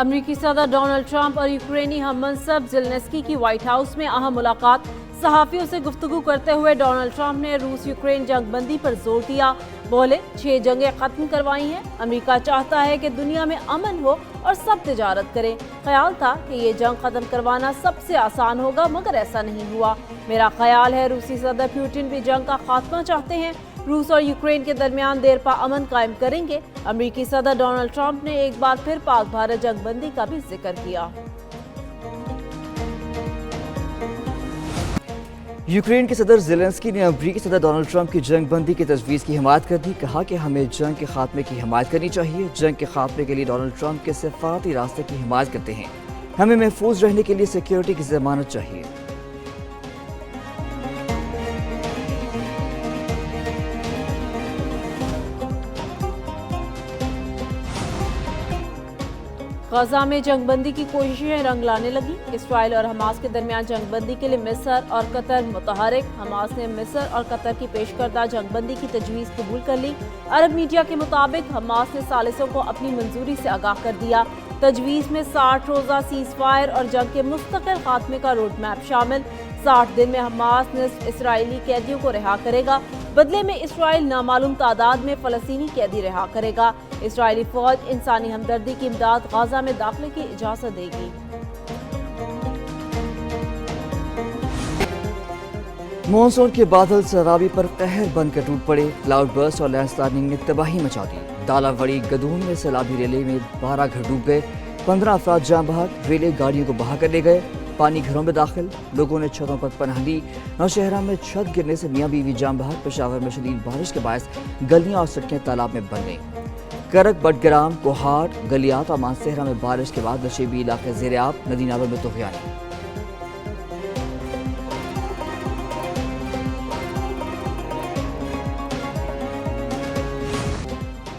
अमरीकी सदर Donald Trump और यूक्रेनी हम मनसब ज़ेलेंस्की की व्हाइट हाउस में अहम मुलाकात। सहाफ़ियों से गुफ्तगू करते हुए डोनाल्ड ट्रंप ने रूस यूक्रेन जंग बंदी पर जोर दिया। बोले 6 जंगें खत्म करवाई हैं। अमेरिका चाहता है कि दुनिया में अमन हो और सब तिजारत करें। ख्याल था कि ये जंग खत्म करवाना सबसे आसान होगा, मगर ऐसा नहीं हुआ। मेरा ख्याल है रूसी सदर पुतिन भी जंग का खात्मा चाहते हैं। रूस और यूक्रेन के दरमियान देरपा अमन कायम करेंगे। अमेरिकी सदर डोनाल्ड ट्रंप ने एक बार फिर पाक भारत जंग बंदी का भी जिक्र किया। यूक्रेन के सदर ज़ेलेंस्की ने अमेरिकी सदर डोनाल्ड ट्रंप की जंग बंदी की तजवीज़ की हिमायत कर दी। कहा कि हमें जंग के खात्मे की हिमायत करनी चाहिए। जंग के खात्मे के लिए डोनाल्ड ट्रंप के सफारती रास्ते की हिमायत करते हैं। हमें महफूज रहने के लिए सिक्योरिटी की जमानत चाहिए। गजा में जंगबंदी की कोशिशें रंग लाने लगी। इसराइल और हमास के दरमियान जंगबंदी के लिए मिस्र और कतर मुतहरिक। हमास ने मिस्र और कतर की पेश करदा जंगबंदी की तजवीज़ कबूल कर ली। अरब मीडिया के मुताबिक हमास ने सालिसों को अपनी मंजूरी से आगाह कर दिया। तजवीज़ में 60 रोज़ा सीज़ फायर और जंग के मुस्तकिल खात्मे का रोड मैप शामिल। 60 दिन में हमास निस्फ इसराइली कैदियों को रिहा करेगा। बदले में इसराइल नामालूम तादाद में फ़लस्तीनी कैदी रिहा करेगा। इसराइली फौज इंसानी हमदर्दी की इमदाद गाजा में दाखिले की इजाज़त देगी। मॉनसून के बादल सराबी पर कहर बनकर टूट पड़े। क्लाउड बर्स्ट और लैंडस्लाइडिंग ने तबाही मचा दी। दालावड़ी गदून में सैलाबी रेले में 12 घर डूब गए। 15 अफराद जान बहक। रेले गाड़ियों को बहा कर ले गए। पानी घरों में दाखिल। लोगों ने छतों पर पनाह ली। नौशहरा में छत गिरने से मियाँ बीवी जान बहक। पेशावर में शदीद बारिश के बायस गलियां और सड़कें तालाब में बन गईं। करक, बटग्राम, कोहाट, गलियात और मानसेहरा में बारिश के बाद नशेबी इलाके ज़ेर आब। नदी नालों में तुग़यानी।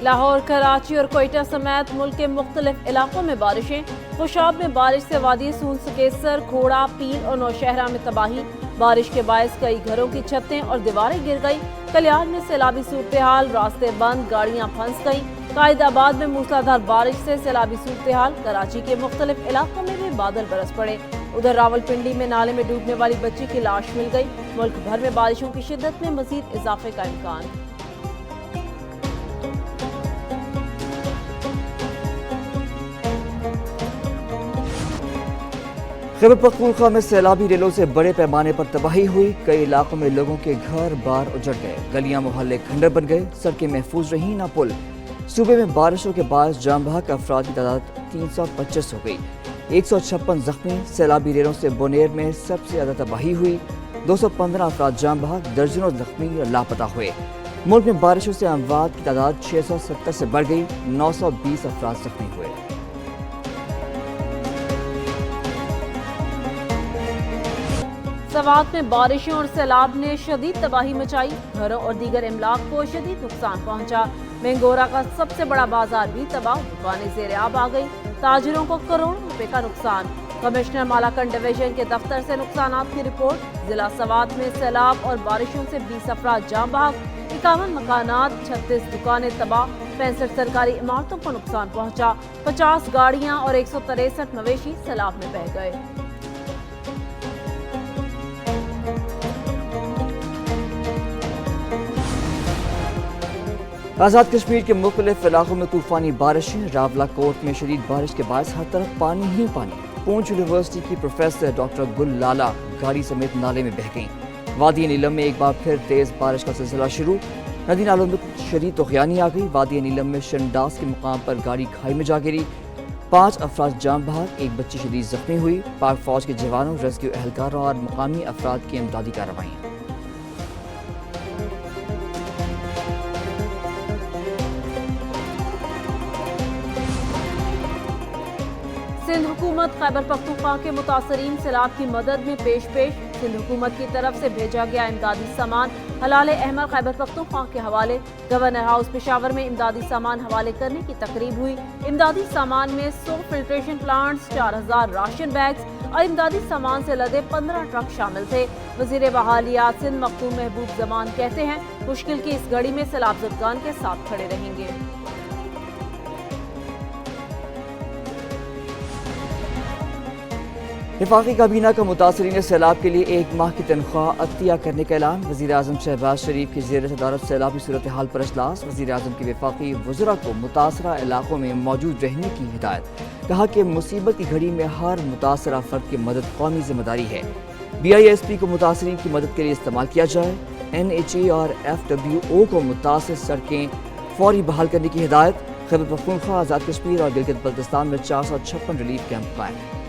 लाहौर, कराची और कोयटा समेत मुल्क के मुख्तलिफ इलाकों में बारिशें। खुशाब में बारिश से वादी सून, सकेसर, खोड़ा, पीर और नौशहरा में तबाही। बारिश के बायस कई घरों की छतें और दीवारें गिर गई। कल्याण में सैलाबी सूरत हाल, रास्ते बंद, गाड़ियां फंस गईं। कायदाबाद में मूसलाधार बारिश से सैलाबी सूरत हाल। कराची के मुख्तलिफ इलाकों में भी बादल बरस पड़े। उधर रावलपिंडी में नाले में डूबने वाली बच्ची की लाश मिल गई। मुल्क भर में बारिशों की शिद्दत में मजीद इजाफे का इम्कान। खैबर पख्तूनख्वा में सैलाबी रेलों से बड़े पैमाने पर तबाही हुई। कई इलाकों में लोगों के घर बार उजड़ गए। गलियां मोहल्ले खंडर बन गए। सड़कें महफूज रहीं ना पुल। सूबे में बारिशों के बाद जाम बहक अफराद की तादाद 325 हो गई। 156 जख्मी। सैलाबी रेलों से बोनेर में सबसे ज्यादा तबाही हुई। 215 अफराद जाम बहक, दर्जनों जख्मी और लापता हुए। मुल्क में बारिशों से अमवात की तादाद 670 से बढ़ गई। 920 अफराद जख्मी हुए। सवात में बारिशों और सैलाब ने शदीद तबाही मचाई। घरों और दीगर इमलाक को शदीद नुकसान पहुंचा। मैंगोरा का सबसे बड़ा बाजार भी तबाह। दुकानें ज़ेर आब आ गई। ताजिरों को करोड़ों रुपए का नुकसान। कमिश्नर मालाकंड डिवीजन के दफ्तर से नुकसानात की रिपोर्ट। जिला सवात में सैलाब और बारिशों से 20 अफराद जाम बहक। 51 मकानात, 36 दुकानें तबाह। 65 सरकारी इमारतों को नुकसान पहुंचा। 50 गाड़ियां और 163 मवेशी सैलाब में बह गए। आज़ाद कश्मीर के मुख्तलिफ इलाकों में तूफानी बारिशें। रावला कोट में शदीद बारिश के बाद हर तरफ पानी ही पानी। पूंछ यूनिवर्सिटी की प्रोफेसर डॉक्टर गुल लाला गाड़ी समेत नाले में बह गईं। वादी नीलम में एक बार फिर तेज बारिश का सिलसिला शुरू। नदी नालों में शदीद तुग़यानी आ गई। वादी नीलम में शंडास के मुकाम पर गाड़ी खाई में जा गिरी। 5 अफराद जाम बहक, एक बच्ची शदीद जख्मी हुई। पाक फौज के जवानों, रेस्क्यू एहलकारों और मुकामी अफराद की इमदादी कार्रवाई। सिंध हुकूमत खैबर पख्तूनख्वा के मुतासरीन सैलाब की मदद में पेश। सिंध हुकूमत की तरफ से भेजा गया इमदादी सामान हलाले अहमद खैबर पख्तूनख्वा के हवाले। गवर्नर हाउस पेशावर में इमदादी सामान हवाले करने की तकरीब हुई। इमदादी सामान में 100 फिल्ट्रेशन प्लांट्स, 4000 राशन बैग्स और इमदादी सामान से लदे 15 ट्रक शामिल थे। वजीर बहालियात सिंध मखदूम महबूब जमान कहते हैं मुश्किल की इस घड़ी में सैलाब ज़दगान के साथ खड़े रहेंगे। वफाकी काबीना का मुतासरीन सैलाब के लिए 1 माह की तनख्वाह अतिया करने का ऐलान। वज़ीर आज़म शहबाज शरीफ की ज़ेर सदारत सैलाबी सूरत हाल पर अजलास। वज़ीर आज़म की वफाकी वज़रा को मुतासरा इलाकों में मौजूद रहने की हिदायत। कहा कि मुसीबत की घड़ी में हर मुतासरा फ़र्द की मदद कौमी जिम्मेदारी है। BISP को मुतासरीन की मदद के लिए इस्तेमाल किया जाए। NHA और FWO को मुतासर सड़कें फौरी बहाल करने की हिदायत। खैबर पख्तूनख्वा, आज़ाद कश्मीर और गिलगित बल्तिस्तान में 456 रिलीफ कैंप कायम।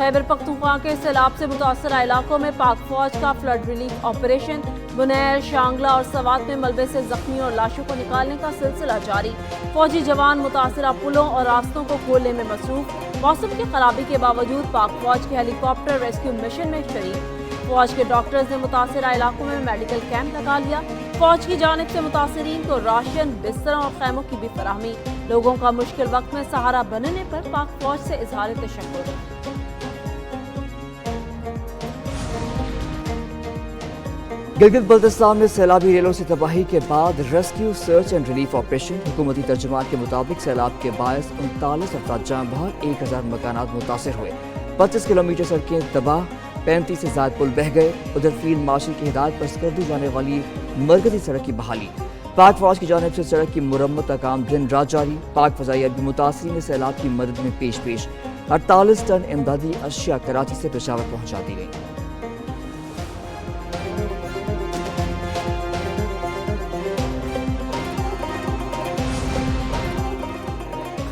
खैबर पख्तूनख्वा के सैलाब से मुतासरा इलाकों में पाक फौज का फ्लड रिलीफ ऑपरेशन। बुनैर, शांगला और सवात में मलबे से जख्मियों और लाशों को निकालने का सिलसिला जारी। फौजी जवान मुतासरा पुलों और रास्तों को खोलने में मसरूफ। मौसम की खराबी के बावजूद पाक फौज के हेलीकॉप्टर रेस्क्यू मिशन में शरीक। फौज के डॉक्टर्स ने मुतासरा इलाकों में मेडिकल कैंप लगा लिया। फौज की जानिब से मुतासरीन को राशन, बिस्तरों और खैमों की भी फराहमी। लोगों का मुश्किल वक्त में सहारा बनने पर पाक फौज से इजहार तशक्कुर। गिलगित बल्तिस्तान में सैलाबी रेलों से तबाही के बाद rescue, search and relief operation. हुकूमती तर्जुमान के मुताबिक सैलाब के बायस 39 अफराद जाँ बहक, 1000 मकानात मुतासर हुए। 25 किलोमीटर सड़कें तबाह, 35 से ज़ायद पुल बह गए। उधर फील्ड मार्शल की हिदायत पर स्कर्दी जाने वाली मरकजी सड़क की बहाली। पाक फौज की जानिब से सड़क की मुरम्मत का काम दिन रात जारी। पाक फ़ज़ाई अरबी मुतासरीन सैलाब की मदद में पेश 48 टन इमदादी अशिया कराची से पेशावर पहुँचा दी गई।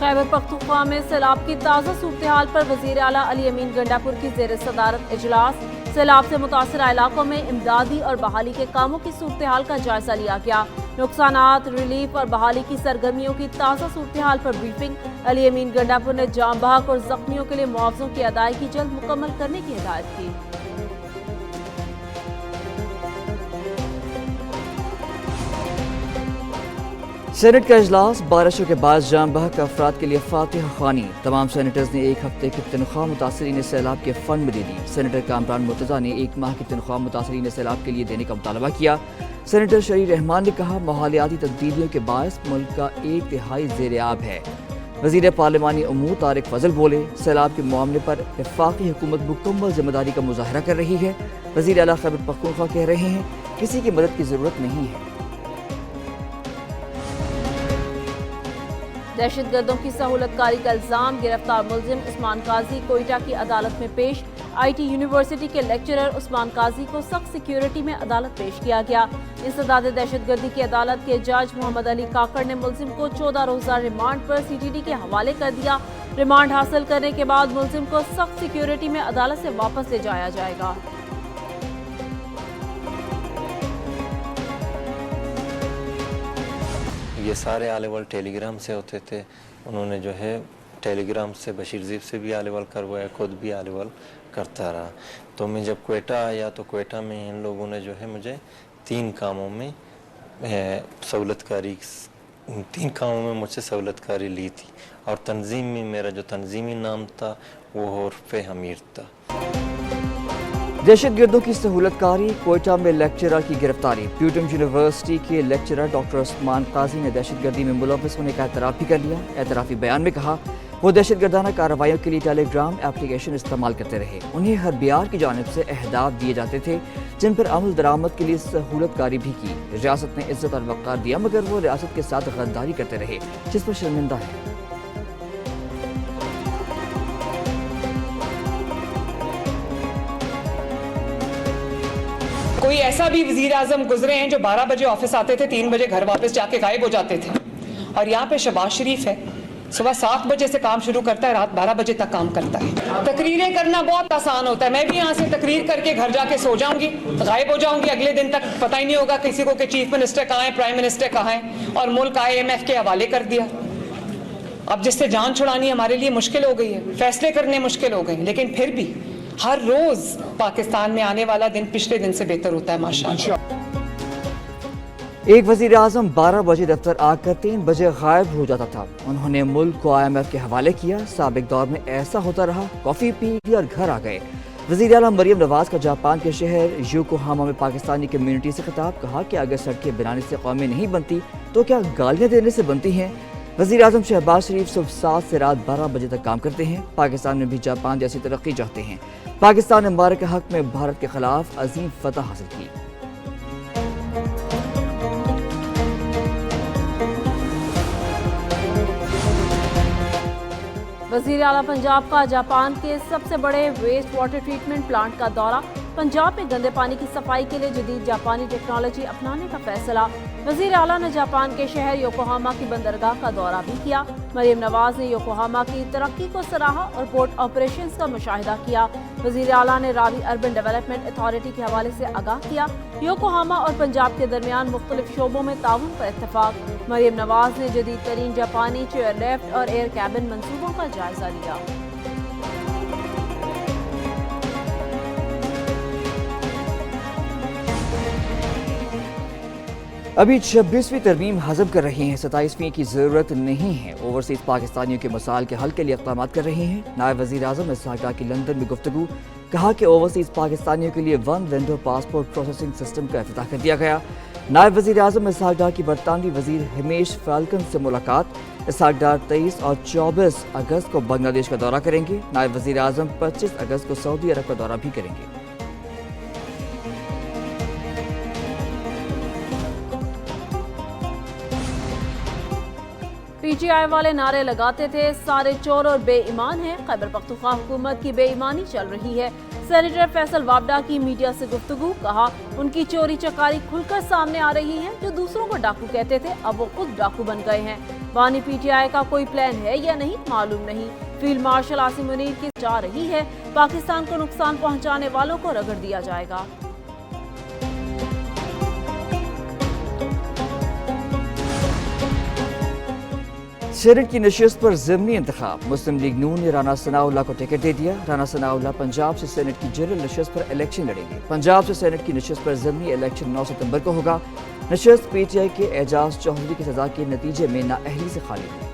खैबर पख्तूनख्वा में सैलाब की ताज़ा सूरत हाल पर वज़ीर आला अली अमीन गंडापुर की ज़ेर सदारत इजलास। सैलाब से मुतासरा इलाकों में इमदादी और बहाली के कामों की सूरत हाल का जायजा लिया गया। नुकसानात, रिलीफ और बहाली की सरगर्मियों की ताज़ा सूरत हाल पर ब्रीफिंग। अली अमीन गंडापुर ने जाँ बहक और जख्मियों के लिए मुआवजों की अदायगी जल्द मुकम्मल करने की हिदायत की। सेनेट का इजलास, बारिशों के बाद जाम बहक अफराद के लिए फातिहा ख़्वानी। तमाम सेनेटर्स ने 1 हफ्ते की तनख्वाह मुतासरीन सैलाब के फंड में दे दी। सेनेटर कामरान मुर्तज़ा ने 1 माह की तनख्वाह मुतासरीन सैलाब के लिए देने का मुतालबा किया। सेनेटर शरीर रहमान ने कहा, माहौलियाती तब्दीलियों के बायस मुल्क का 1/3 ज़ेर-ए-आब है। वज़ीर पार्लिमानी अमूर तारिक फजल बोले, सैलाब के मामले पर वफाकी हुकूमत मुकम्मल जिम्मेदारी का मुजाहरा कर रही है। वज़ीर आला खैबर पख्तूनख्वा कह रहे हैं, किसी की मदद की ज़रूरत नहीं है। दहशतगर्दों की सहूलतकारी का इल्जाम, गिरफ्तार मुलजिम उस्मान काजी कोयटा की अदालत में पेश। IT यूनिवर्सिटी के लेक्चरर उस्मान काजी को सख्त सिक्योरिटी में अदालत पेश किया गया। इंसदाद दहशतगर्दी की अदालत के जज मोहम्मद अली काकड़ ने मुलजिम को 14 रोज़ा रिमांड पर CTD के हवाले कर दिया। रिमांड हासिल करने के बाद मुलजिम को सख्त सिक्योरिटी में अदालत से वापस ले जाया जाएगा। ये सारे आलेवल टेलीग्राम से होते थे। उन्होंने जो है टेलीग्राम से बशीर ज़ीब से भी आलेवल करवाया, खुद भी आलेवल करता रहा। तो मैं जब क्वेटा आया तो क्वेटा में इन लोगों ने जो है मुझे 3 कामों में मुझसे सहूलतकारी ली थी। और तंजीम में मेरा जो तंजीमी नाम था वो हुर्फ़े हमीर था। दहशतगर्दों की सहूलतकारी, कोयटा में लेक्चरर की गिरफ्तारी। प्यूटम यूनिवर्सिटी के लेक्चरर डॉक्टर उस्मान काजी ने दहशतगर्दी में मुलव्वस होने का एतराफ़ भी कर लिया। एतराफ़ी बयान में कहा, वो दहशतगर्दाना कार्रवाइयों के लिए टेलीग्राम एप्लीकेशन इस्तेमाल करते रहे। उन्हें हर बियार की जानिब से अहदाफ दिए जाते थे जिन पर अमल दरामद के लिए सहूलतकारी भी की। रियासत ने इज्जत और वक़ार दिया मगर वो रियासत के साथ गद्दारी करते रहे, जिस पर शर्मिंदा है। कोई ऐसा भी वजीर आजम गुजरे हैं जो 12 बजे ऑफिस आते थे, 3 बजे घर वापस जाके गायब हो जाते थे। और यहाँ पे शहबाज शरीफ है, सुबह 7 बजे से काम शुरू करता है, रात 12 बजे तक काम करता है। तकरीरें करना बहुत आसान होता है। मैं भी यहाँ से तकरीर करके घर जाके सो जाऊंगी, गायब हो जाऊंगी। अगले दिन तक पता ही नहीं होगा किसी को कि चीफ मिनिस्टर कहाँ है, प्राइम मिनिस्टर कहाँ है, और मुल्क IMF के हवाले कर दिया। अब जिससे जान छुड़ानी हमारे लिए मुश्किल हो गई है, फैसले करने मुश्किल हो गए, लेकिन फिर भी हर रोज पाकिस्तान में आने वाला दिन पिछले दिन से बेहतर होता है माशाअल्लाह। एक वज़ीर आज़म 12 बजे दफ्तर आकर 3 बजे गायब हो जाता था। उन्होंने मुल्क को IMF के हवाले किया। साबिक दौर में ऐसा होता रहा, कॉफ़ी पी और घर आ गए। वज़ीर आला मरियम नवाज का जापान के शहर योकोहामा में पाकिस्तानी कम्युनिटी से खिताब, कहा कि अगर सड़कें बनाने से कौमें नहीं बनती तो क्या गालियाँ देने से बनती हैं। वज़ीर आज़म शहबाज शरीफ सुबह 7 से रात 12 बजे तक काम करते हैं। पाकिस्तान में भी जापान जैसी तरक्की चाहते हैं। पाकिस्तान ने मुबारक के हक में भारत के खिलाफ अजीम फतह हासिल की। वज़ीर आला पंजाब का जापान के सबसे बड़े वेस्ट वाटर ट्रीटमेंट प्लांट का दौरा। पंजाब में गंदे पानी की सफाई के लिए जदीद जापानी टेक्नोलॉजी अपनाने का फैसला। वज़ीर आला ने जापान के शहर योकोहामा की बंदरगाह का दौरा भी किया। मरियम नवाज ने योकोहामा की तरक्की को सराहा और पोर्ट ऑपरेशंस का मुशाहिदा किया। वज़ीर आला ने रावी अर्बन डेवलपमेंट अथॉरिटी के हवाले से आगाह किया। योकोहामा और पंजाब के दरमियान मुख्तलिफ शोबों में ताउन पर इत्तफाक। मरियम नवाज ने जदीद तरीन जापानी चेयर लिफ्ट और एयर कैबिन मंसूबों का जायजा लिया। अभी 26वीं तरमीम हज़म कर रही हैं, 27वीं की ज़रूरत नहीं है। ओवरसीज़ पाकिस्तानियों के मसाइल के हल के लिए इक़दाम कर रहे हैं। नायब वज़ीर आज़म इसहाक़ डार की लंदन में गुफ्तगू, कहा कि ओवरसीज़ पाकिस्तानियों के लिए one window passport processing system का इफ्तिताह कर दिया गया। नायब वज़ीर आज़म इसहाक़ डार की बरतानवी वज़ीर हिमेश फाल्कन से मुलाकात। इसहाक़ डार 23 और 24 अगस्त को बांग्लादेश का दौरा करेंगे। नायब वज़ीर आज़म 25 अगस्त को सऊदी अरब का दौरा भी करेंगे। पीटीआई वाले नारे लगाते थे, सारे चोर और बेईमान हैं। खैबर पख्तूनख्वा हुकूमत की बेईमानी चल रही है। सेनेटर फैसल वाबडा की मीडिया से गुफ्तगू, कहा उनकी चोरी चकारी खुलकर सामने आ रही है। जो दूसरों को डाकू कहते थे अब वो खुद डाकू बन गए हैं। बानी पीटीआई का कोई प्लान है या नहीं मालूम नहीं। फील्ड मार्शल आसिम मुनीर की जा रही है, पाकिस्तान को नुकसान पहुंचाने वालों को रगड़ दिया जाएगा। सेनेट की नशिस्त पर ज़िमनी इंतखाब। मुस्लिम लीग नून ने राना सनाउल्लाह को टिकट दे दिया। राना सनाउल्लाह पंजाब से सेनेट की जनरल नशिस्त पर इलेक्शन लड़ेंगे। पंजाब से सेनेट की नशिस्त पर ज़िमनी इलेक्शन 9 सितंबर को होगा। नशिस्त पीटीआई के एजाज चौधरी की सजा के नतीजे में नाअहली से खाली हुई।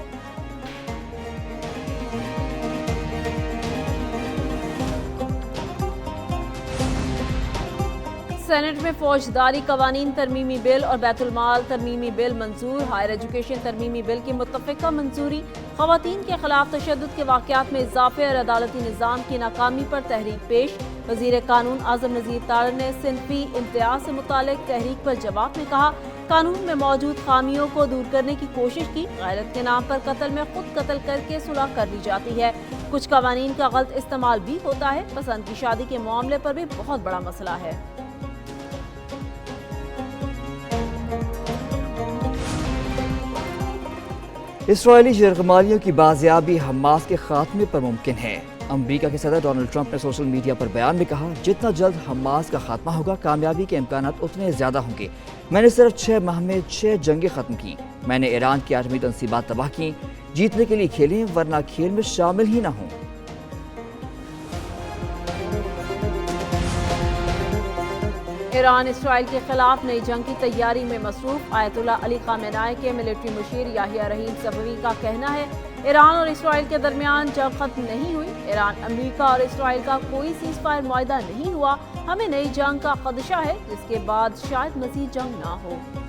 सेनेट में फौजदारी कवानीन तरमीमी बिल और बैतुल माल तरमीमी बिल मंजूर। हायर एजुकेशन तरमीमी बिल की मुत्तफ़िका मंजूरी। ख़वातीन के खिलाफ तशद्दुद के वाक़यात में इजाफे और अदालती निज़ाम की नाकामी पर तहरीक पेश। वज़ीर कानून आज़म नज़ीर तारड़ ने सिनफी इम्तियाज से मुतालिक तहरीक पर जवाब में कहा, कानून में मौजूद खामियों को दूर करने की कोशिश की। गैरत के नाम पर कत्ल में खुद कत्ल करके सुलह कर ली जाती है। कुछ कवानीन का गलत इस्तेमाल भी होता है। पसंद की शादी के मामले पर भी बहुत बड़ा मसला है। इसराइली यरगमालियों की बाजियाबी हमास के खात्मे पर मुमकिन है। अमरीका के सदर डोनाल्ड ट्रंप ने सोशल मीडिया पर बयान में कहा, जितना जल्द हमास का खात्मा होगा कामयाबी के इम्कानात उतने ज़्यादा होंगे। मैंने सिर्फ 6 माह में 6 जंगें ख़त्म की। मैंने ईरान की आठवीं तनसीबात तबाह की। जीतने के लिए खेलें वरना खेल में शामिल ही ना हों। ईरान इसराइल के खिलाफ नई जंग की तैयारी में मसरूफ। आयतुल्लाह अली खामेनाई के मिलिट्री मुशीर याहिया रहीम सफवी का कहना है, ईरान और इसराइल के दरमियान जंग खत्म नहीं हुई। ईरान, अमेरिका और इसराइल का कोई सीज़ फायर मुआहदा नहीं हुआ। हमें नई जंग का खदशा है जिसके बाद शायद मज़ीद जंग ना हो।